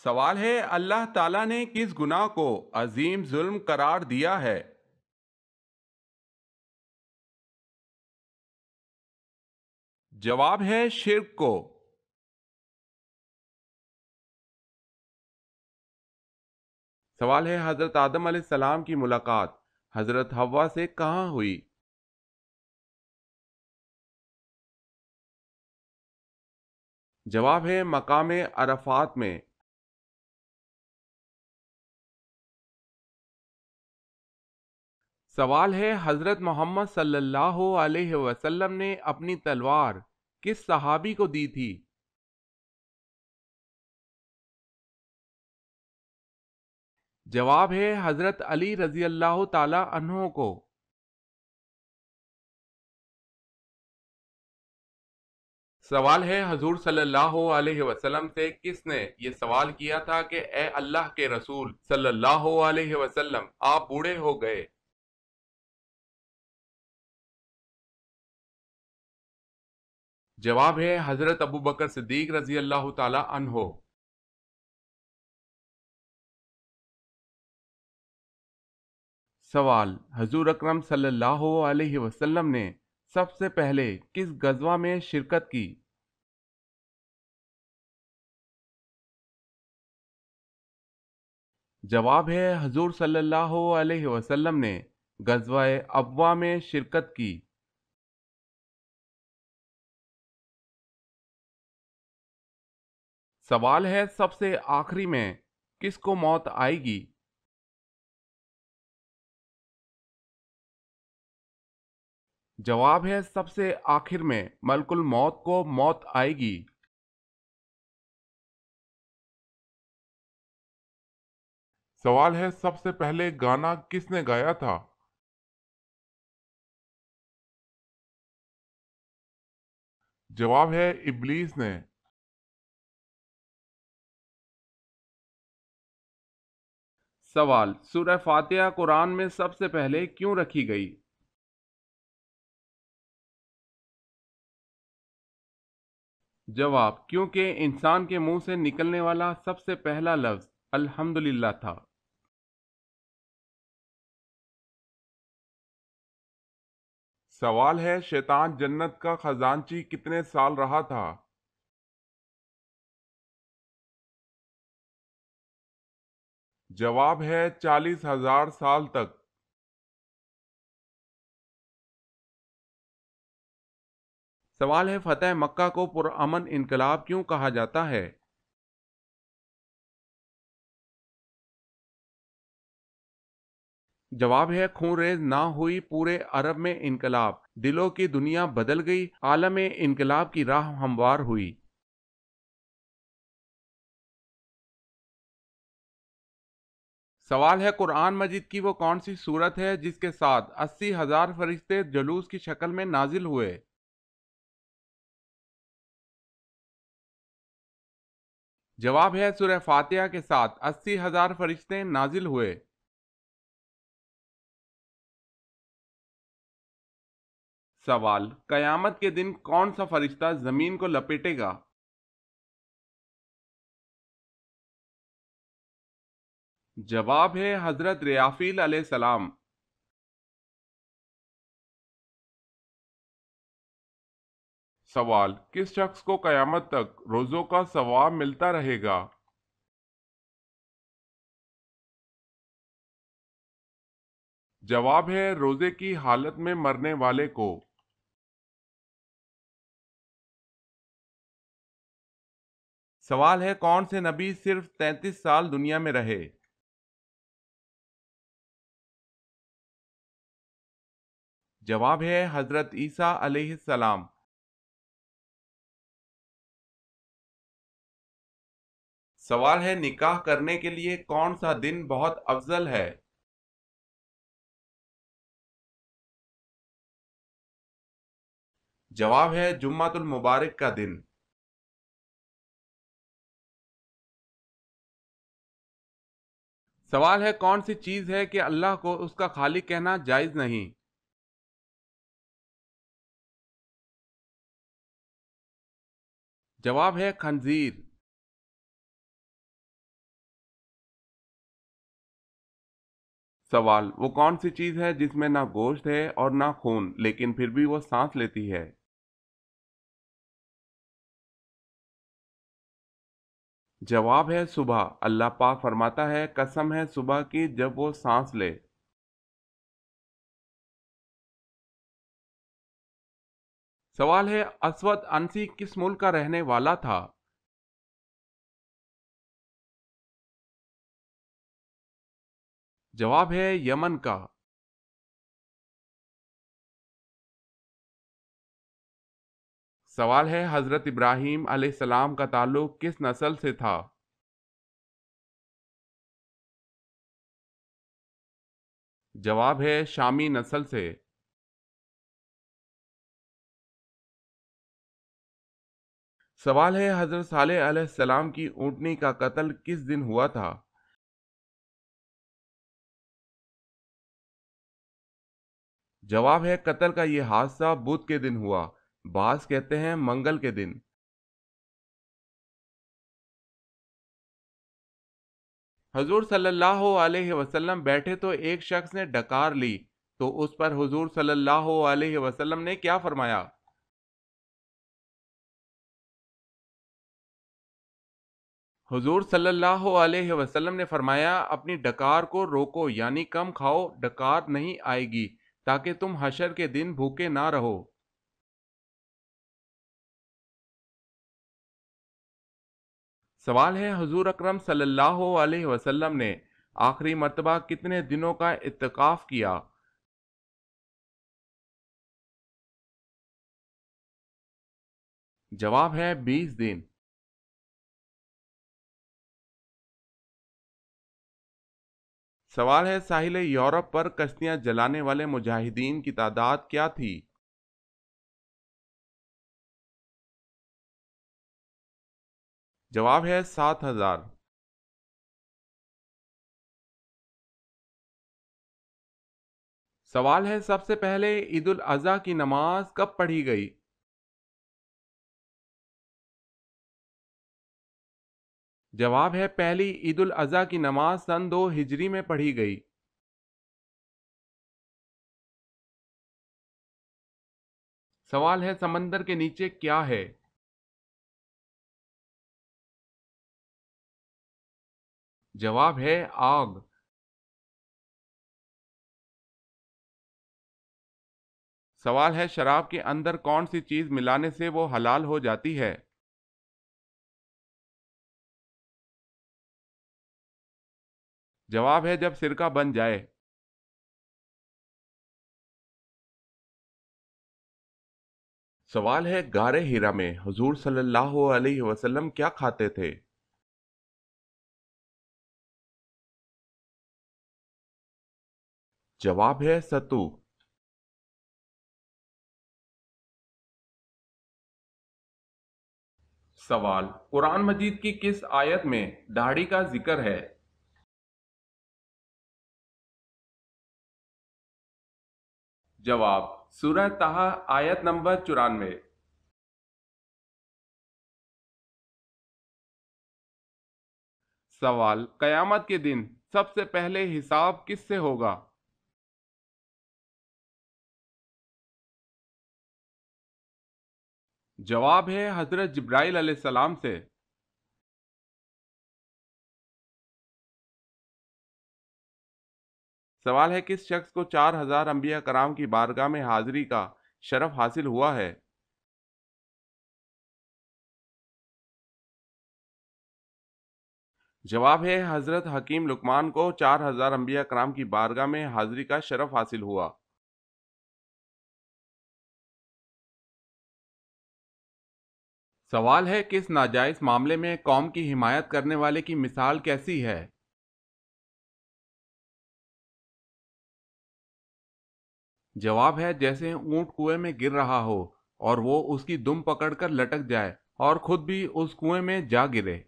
سوال ہے اللہ تعالیٰ نے کس گناہ کو عظیم ظلم قرار دیا ہے؟ جواب ہے شرک کو۔ سوال ہے حضرت آدم علیہ السلام کی ملاقات حضرت حوا سے کہاں ہوئی؟ جواب ہے مقام عرفات میں۔ سوال ہے حضرت محمد صلی اللہ علیہ وسلم نے اپنی تلوار کس صحابی کو دی تھی؟ جواب ہے حضرت علی رضی اللہ تعالی عنہ کو۔ سوال ہے حضور صلی اللہ علیہ وسلم سے کس نے یہ سوال کیا تھا کہ اے اللہ کے رسول صلی اللہ علیہ وسلم آپ بوڑھے ہو گئے؟ جواب ہے حضرت ابو بکر صدیق رضی اللہ تعالی عنہ۔ سوال حضور اکرم صلی اللہ علیہ وسلم نے سب سے پہلے کس غزوہ میں شرکت کی؟ جواب ہے حضور صلی اللہ علیہ وسلم نے غزوہ ابوا میں شرکت کی۔ سوال ہے سب سے آخری میں کس کو موت آئے گی؟ جواب ہے سب سے آخر میں ملک الموت کو موت آئے گی۔ سوال ہے سب سے پہلے گانا کس نے گایا تھا؟ جواب ہے ابلیس نے۔ سوال سورہ فاتحہ قرآن میں سب سے پہلے کیوں رکھی گئی؟ جواب کیونکہ انسان کے منہ سے نکلنے والا سب سے پہلا لفظ الحمدللہ تھا۔ سوال ہے شیطان جنت کا خزانچی کتنے سال رہا تھا؟ جواب ہے 40,000 سال تک۔ سوال ہے فتح مکہ کو پرامن انقلاب کیوں کہا جاتا ہے؟ جواب ہے خون ریز نہ ہوئی پورے عرب میں انقلاب، دلوں کی دنیا بدل گئی، عالم انقلاب کی راہ ہموار ہوئی۔ سوال ہے قرآن مجید کی وہ کون سی سورت ہے جس کے ساتھ 80,000 فرشتے جلوس کی شکل میں نازل ہوئے؟ جواب ہے سورہ فاتحہ کے ساتھ 80,000 فرشتے نازل ہوئے۔ سوال قیامت کے دن کون سا فرشتہ زمین کو لپیٹے گا؟ جواب ہے حضرت ریافیل علیہ السلام۔ سوال کس شخص کو قیامت تک روزوں کا ثواب ملتا رہے گا؟ جواب ہے روزے کی حالت میں مرنے والے کو۔ سوال ہے کون سے نبی صرف 33 سال دنیا میں رہے؟ جواب ہے حضرت عیسیٰ علیہ السلام۔ سوال ہے نکاح کرنے کے لیے کون سا دن بہت افضل ہے؟ جواب ہے جمعۃ المبارک کا دن۔ سوال ہے کون سی چیز ہے کہ اللہ کو اس کا خالق کہنا جائز نہیں؟ جواب ہے خنزیر۔ سوال: وہ کون سی چیز ہے جس میں نہ گوشت ہے اور نہ خون لیکن پھر بھی وہ سانس لیتی ہے؟ جواب ہے صبح۔ اللہ پاک فرماتا ہے قسم ہے صبح کی جب وہ سانس لے۔ سوال ہے اسود انسی کس ملک کا رہنے والا تھا؟ جواب ہے یمن کا۔ سوال ہے حضرت ابراہیم علیہ السلام کا تعلق کس نسل سے تھا؟ جواب ہے شامی نسل سے۔ سوال ہے حضرت صالح علیہ السلام کی اونٹنی کا قتل کس دن ہوا تھا؟ جواب ہے قتل کا یہ حادثہ بدھ کے دن ہوا، بعض کہتے ہیں منگل کے دن۔ حضور صلی اللہ علیہ وسلم بیٹھے تو ایک شخص نے ڈکار لی تو اس پر حضور صلی اللہ علیہ وسلم نے کیا فرمایا؟ حضور صلی اللہ علیہ وسلم نے فرمایا اپنی ڈکار کو روکو، یعنی کم کھاؤ، ڈکار نہیں آئے گی تاکہ تم حشر کے دن بھوکے نہ رہو۔ سوال ہے حضور اکرم صلی اللہ علیہ وسلم نے آخری مرتبہ کتنے دنوں کا اعتکاف کیا؟ جواب ہے 20 دن۔ سوال ہے ساحل یورپ پر کشتیاں جلانے والے مجاہدین کی تعداد کیا تھی؟ جواب ہے 7,000۔ سوال ہے سب سے پہلے عید الاضحیٰ کی نماز کب پڑھی گئی؟ جواب ہے پہلی عید الاضحیٰ کی نماز سن 2 ہجری میں پڑھی گئی۔ سوال ہے سمندر کے نیچے کیا ہے؟ جواب ہے آگ۔ سوال ہے شراب کے اندر کون سی چیز ملانے سے وہ حلال ہو جاتی ہے؟ جواب ہے جب سرکہ بن جائے۔ سوال ہے غار ہرا میں حضور صلی اللہ علیہ وسلم کیا کھاتے تھے؟ جواب ہے ستو۔ سوال: قرآن مجید کی کس آیت میں داڑھی کا ذکر ہے؟ جواب: سورہ طہ آیت نمبر 94۔ سوال: قیامت کے دن سب سے پہلے حساب کس سے ہوگا؟ جواب ہے حضرت جبرائیل علیہ السلام سے۔ سوال ہے کس شخص کو 4,000 انبیاء کرام کی بارگاہ میں حاضری کا شرف حاصل ہوا ہے؟ جواب ہے حضرت حکیم لقمان کو 4,000 انبیاء کرام کی بارگاہ میں حاضری کا شرف حاصل ہوا۔ سوال ہے کس ناجائز معاملے میں قوم کی حمایت کرنے والے کی مثال کیسی ہے؟ جواب ہے جیسے اونٹ کنویں میں گر رہا ہو اور وہ اس کی دم پکڑ کر لٹک جائے اور خود بھی اس کنویں میں جا گرے۔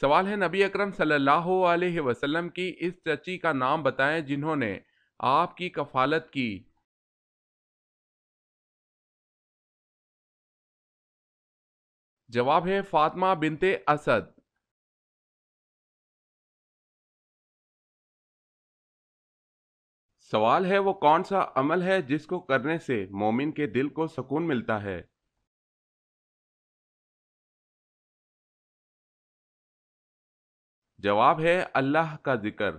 سوال ہے نبی اکرم صلی اللہ علیہ وسلم کی اس چچی کا نام بتائیں جنہوں نے آپ کی کفالت کی۔ جواب ہے فاطمہ بنت اسد۔ سوال ہے وہ کون سا عمل ہے جس کو کرنے سے مومن کے دل کو سکون ملتا ہے؟ جواب ہے اللہ کا ذکر۔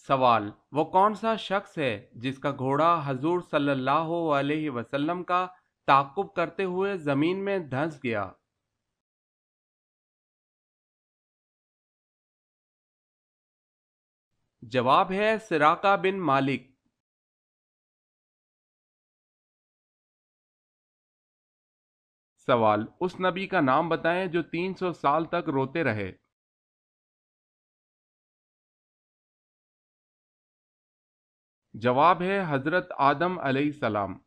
سوال وہ کون سا شخص ہے جس کا گھوڑا حضور صلی اللہ علیہ وسلم کا تعاقب کرتے ہوئے زمین میں دھنس گیا؟ جواب ہے سراقہ بن مالک۔ سوال اس نبی کا نام بتائیں جو 300 سال تک روتے رہے۔ جواب ہے حضرت آدم علیہ السلام۔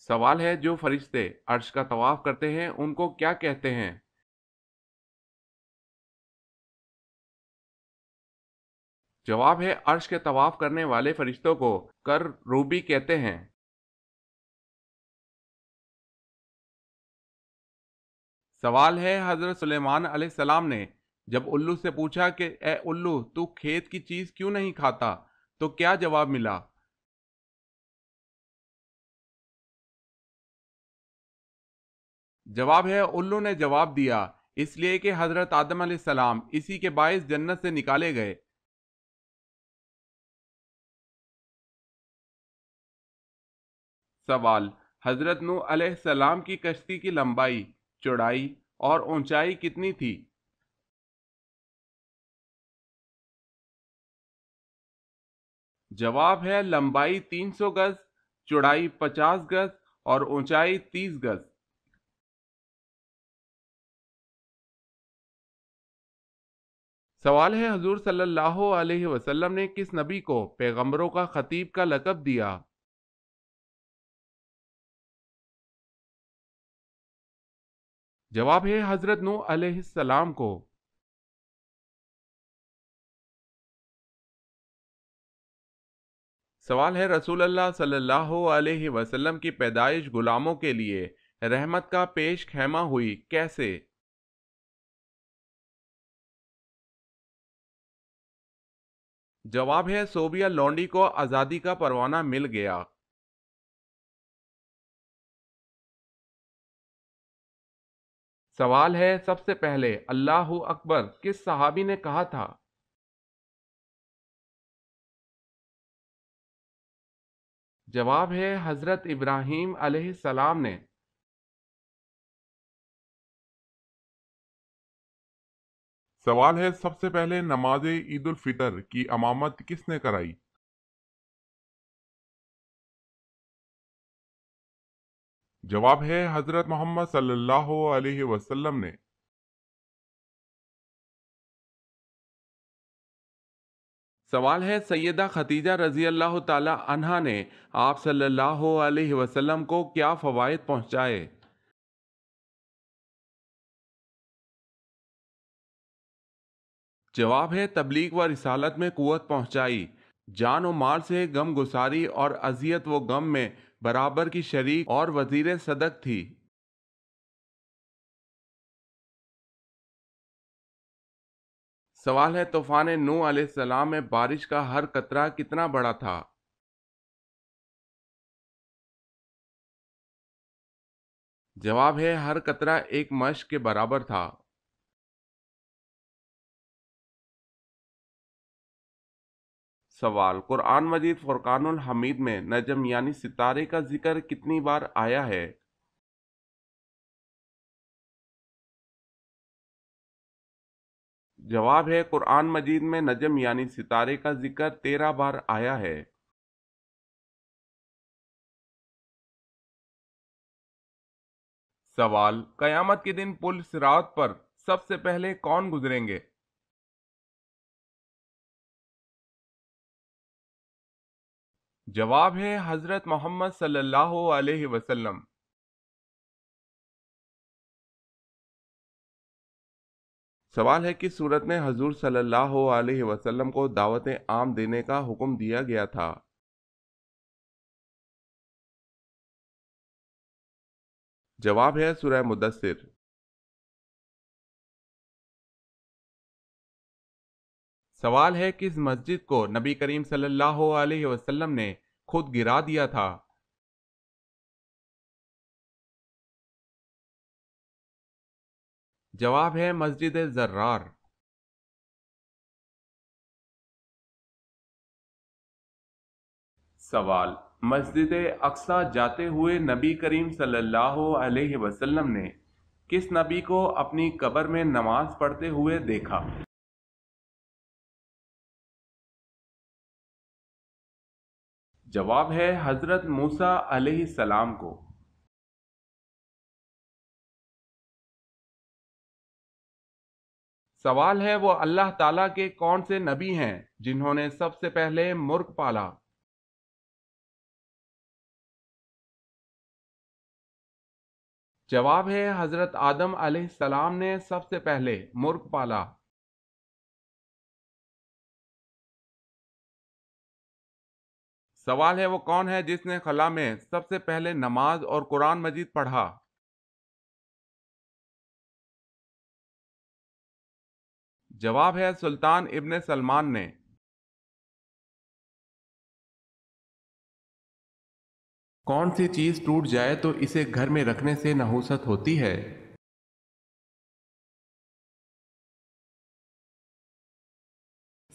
سوال ہے جو فرشتے عرش کا طواف کرتے ہیں ان کو کیا کہتے ہیں؟ جواب ہے عرش کے طواف کرنے والے فرشتوں کو روبی کہتے ہیں۔ سوال ہے حضرت سلیمان علیہ السلام نے جب الو سے پوچھا کہ اے الو تو کھیت کی چیز کیوں نہیں کھاتا تو کیا جواب ملا؟ جواب ہے الو نے جواب دیا اس لیے کہ حضرت آدم علیہ السلام اسی کے باعث جنت سے نکالے گئے۔ سوال حضرت نوح علیہ السلام کی کشتی کی لمبائی، چوڑائی اور اونچائی کتنی تھی؟ جواب ہے لمبائی 300 گز، چوڑائی 50 گز اور اونچائی 30 گز۔ سوال ہے حضور صلی اللہ علیہ وسلم نے کس نبی کو پیغمبروں کا خطیب کا لقب دیا؟ جواب ہے حضرت نوح علیہ السلام کو۔ سوال ہے رسول اللہ صلی اللہ علیہ وسلم کی پیدائش غلاموں کے لیے رحمت کا پیش خیمہ ہوئی کیسے؟ جواب ہے صوبیہ لونڈی کو آزادی کا پروانہ مل گیا۔ سوال ہے سب سے پہلے اللہ اکبر کس صحابی نے کہا تھا؟ جواب ہے حضرت ابراہیم علیہ السلام نے۔ سوال ہے سب سے پہلے نماز عید الفطر کی امامت کس نے کرائی؟ جواب ہے حضرت محمد صلی اللہ علیہ وسلم نے۔ سوال ہے سیدہ خدیجہ رضی اللہ تعالی عنہا نے آپ صلی اللہ علیہ وسلم کو کیا فوائد پہنچائے؟ جواب ہے تبلیغ و رسالت میں قوت پہنچائی، جان و مال سے غم گساری اور اذیت و غم میں برابر کی شریک اور وزیر صدق تھی۔ سوال ہے طوفان نوح علیہ السلام میں بارش کا ہر قطرہ کتنا بڑا تھا؟ جواب ہے ہر قطرہ ایک مشق کے برابر تھا۔ سوال قرآن مجید فرقان الحمید میں نجم یعنی ستارے کا ذکر کتنی بار آیا ہے؟ جواب ہے قرآن مجید میں نجم یعنی ستارے کا ذکر 13 بار آیا ہے۔ سوال قیامت کے دن پل صراط پر سب سے پہلے کون گزریں گے؟ جواب ہے حضرت محمد صلی اللہ علیہ وسلم۔ سوال ہے کس صورت میں حضور صلی اللہ علیہ وسلم کو دعوت عام دینے کا حکم دیا گیا تھا؟ جواب ہے سورہ مدثر۔ سوال ہے کس مسجد کو نبی کریم صلی اللہ علیہ وسلم نے خود گرا دیا تھا؟ جواب ہے مسجد زرار۔ سوال، مسجد اقصی جاتے ہوئے نبی کریم صلی اللہ علیہ وسلم نے کس نبی کو اپنی قبر میں نماز پڑھتے ہوئے دیکھا؟ جواب ہے حضرت موسیٰ علیہ السلام کو۔ سوال ہے وہ اللہ تعالیٰ کے کون سے نبی ہیں جنہوں نے سب سے پہلے مرغ پالا؟ جواب ہے حضرت آدم علیہ السلام نے سب سے پہلے مرغ پالا۔ سوال ہے وہ کون ہے جس نے خلا میں سب سے پہلے نماز اور قرآن مجید پڑھا؟ جواب ہے سلطان ابن سلمان نے۔ کون سی چیز ٹوٹ جائے تو اسے گھر میں رکھنے سے نحوست ہوتی ہے؟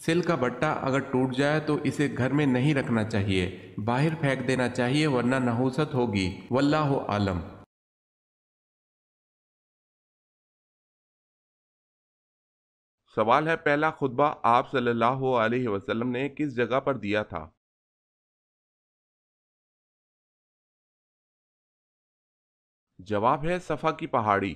سل کا بٹا اگر ٹوٹ جائے تو اسے گھر میں نہیں رکھنا چاہیے، باہر پھینک دینا چاہیے ورنہ نحوست ہوگی، واللہ عالم۔ سوال ہے پہلا خطبہ آپ صلی اللہ علیہ وسلم نے کس جگہ پر دیا تھا؟ جواب ہے صفا کی پہاڑی۔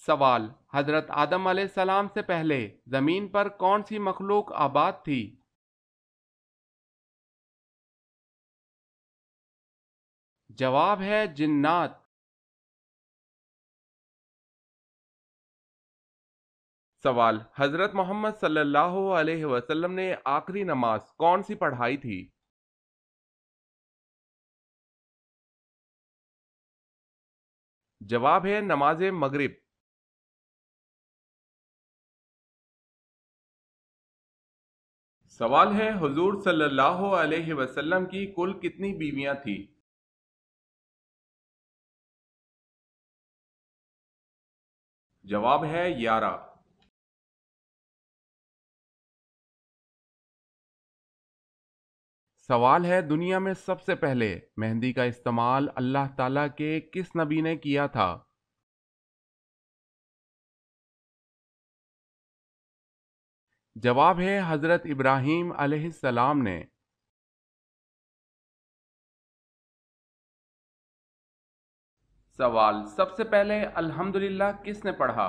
سوال، حضرت آدم علیہ السلام سے پہلے زمین پر کون سی مخلوق آباد تھی؟ جواب ہے جنات۔ سوال، حضرت محمد صلی اللہ علیہ وسلم نے آخری نماز کون سی پڑھائی تھی؟ جواب ہے نماز مغرب۔ سوال ہے حضور صلی اللہ علیہ وسلم کی کل کتنی بیویاں تھیں؟ جواب ہے 11۔ سوال ہے دنیا میں سب سے پہلے مہندی کا استعمال اللہ تعالیٰ کے کس نبی نے کیا تھا؟ جواب ہے حضرت ابراہیم علیہ السلام نے۔ سوال، سب سے پہلے الحمدللہ کس نے پڑھا؟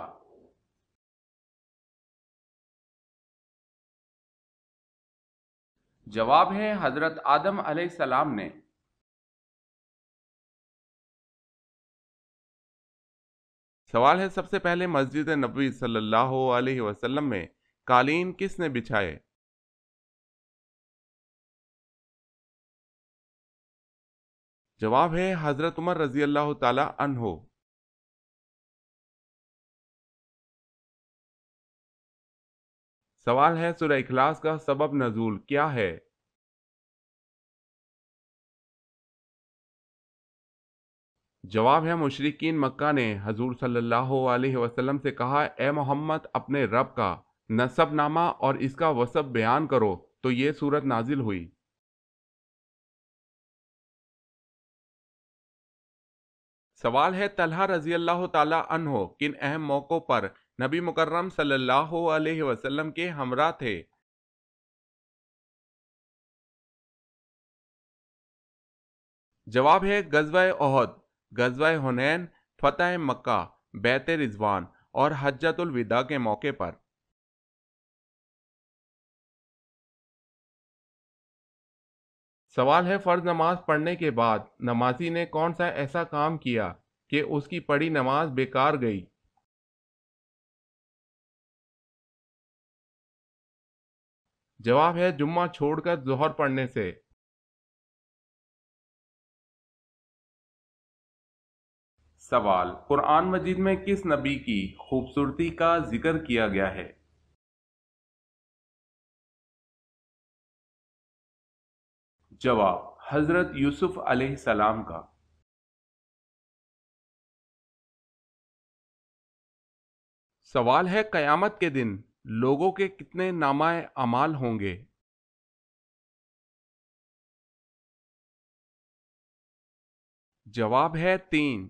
جواب ہے حضرت آدم علیہ السلام نے۔ سوال ہے سب سے پہلے مسجد نبوی صلی اللہ علیہ وسلم میں قالین کس نے بچھائے؟ جواب ہے حضرت عمر رضی اللہ تعالی عنہ۔ سوال ہے سورہ اخلاص کا سبب نزول کیا ہے؟ جواب ہے مشرکین مکہ نے حضور صلی اللہ علیہ وسلم سے کہا اے محمد اپنے رب کا نسب نامہ اور اس کا وصف بیان کرو تو یہ سورت نازل ہوئی۔ سوال ہے طلحہ رضی اللہ تعالی عنہ کن اہم موقعوں پر نبی مکرم صلی اللہ علیہ وسلم کے ہمراہ تھے؟ جواب ہے غزوہ احد، غزوہ حنین، فتح مکہ، بیعت رضوان اور حجۃ الوداع کے موقع پر۔ سوال ہے فرض نماز پڑھنے کے بعد نمازی نے کون سا ایسا کام کیا کہ اس کی پڑھی نماز بیکار گئی؟ جواب ہے جمعہ چھوڑ کر ظہر پڑھنے سے۔ سوال: قرآن مجید میں کس نبی کی خوبصورتی کا ذکر کیا گیا ہے؟ جواب: حضرت یوسف علیہ السلام کا۔ سوال ہے: قیامت کے دن لوگوں کے کتنے نامہ اعمال ہوں گے؟ جواب ہے 3۔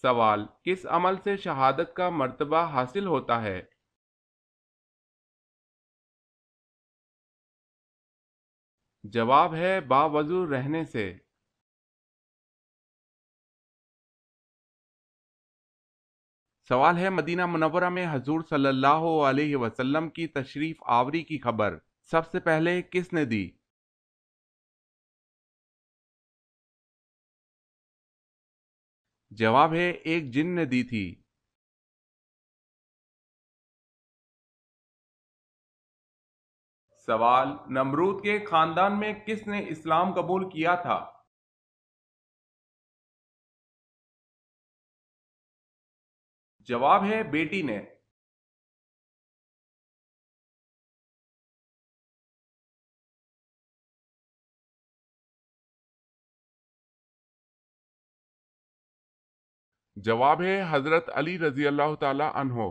سوال: کس عمل سے شہادت کا مرتبہ حاصل ہوتا ہے؟ جواب ہے باوضو رہنے سے۔ سوال ہے: مدینہ منورہ میں حضور صلی اللہ علیہ وسلم کی تشریف آوری کی خبر سب سے پہلے کس نے دی؟ جواب ہے ایک جن نے دی تھی۔ سوال: نمرود کے خاندان میں کس نے اسلام قبول کیا تھا؟ جواب ہے بیٹی نے۔ جواب ہے حضرت علی رضی اللہ تعالی عنہ۔